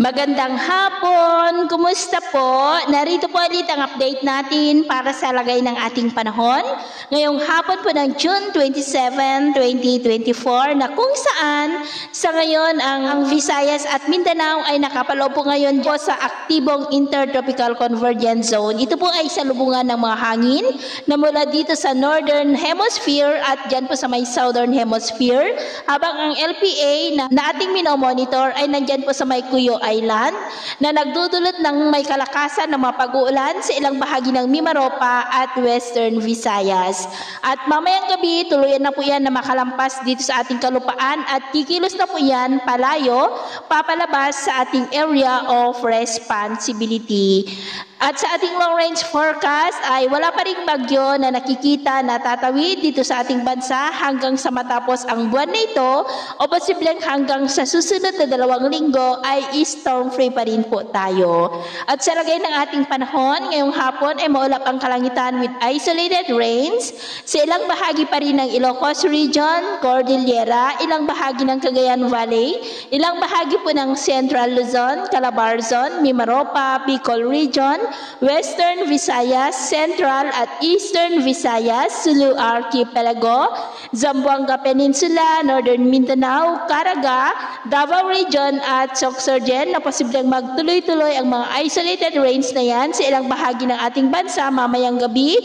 Magandang hapon! Kumusta po? Narito po ulit ang update natin para sa lagay ng ating panahon. Ngayong hapon po ng June 27, 2024 na kung saan sa ngayon ang Visayas at Mindanao ay nakapaloob po ngayon po sa aktibong Intertropical Convergence Zone. Ito po ay salubungan ng mga hangin na mula dito sa Northern Hemisphere at dyan po sa may Southern Hemisphere. Habang ang LPA na ating minomonitor ay nandyan po sa may Cuyo Island na nagdudulot ng may kalakasan ng mga pag-uulan sa ilang bahagi ng Mimaropa at Western Visayas. At mamayang gabi, tuluyan na po yan na makalampas dito sa ating kalupaan at kikilos na po yan palayo, papalabas sa ating area of responsibility. At sa ating long range forecast ay wala pa ring bagyo na nakikita na tatawid dito sa ating bansa hanggang sa matapos ang buwan na ito o posibleng hanggang sa susunod na 2 linggo ay storm free pa rin po tayo. At sa lagay ng ating panahon, ngayong hapon ay maulap ang kalangitan with isolated rains sa ilang bahagi pa rin ng Ilocos Region, Cordillera, ilang bahagi ng Cagayan Valley, ilang bahagi po ng Central Luzon, Calabarzon, Mimaropa, Bicol Region, Western Visayas, Central at Eastern Visayas, Sulu Archipelago, Zamboanga Peninsula, Northern Mindanao, Caraga, Davao Region at Sorsogon na posibleng magtuloy-tuloy ang mga isolated rains na yan sa ilang bahagi ng ating bansa mamayang gabi,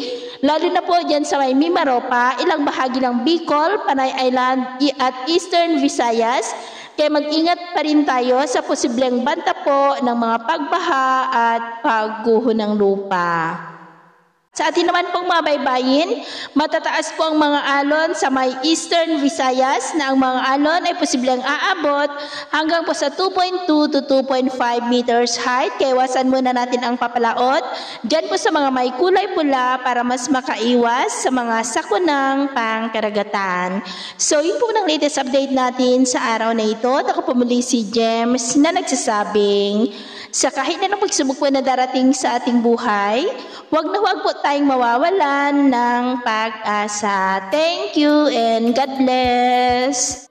lalo na po dyan sa may Mimaropa, ilang bahagi ng Bicol, Panay Island at Eastern Visayas. Kaya mag-ingat pa rin tayo sa posibleng banta po ng mga pagbaha at pagguho ng lupa. Sa atin naman pong mabaybayin, matataas po ang mga alon sa may Eastern Visayas na ang mga alon ay posibleng aabot hanggang po sa 2.2 to 2.5 meters height. Kaya iwasan muna natin ang papalaot dyan po sa mga may kulay pula para mas makaiwas sa mga sakunang pangkaragatan. So yun po ng latest update natin sa araw na ito. Ako po muli si James na nagsasabing sa kahit na pagsubok po na darating sa ating buhay, huwag po tayong mawawalan ng pag-asa. Thank you and God bless.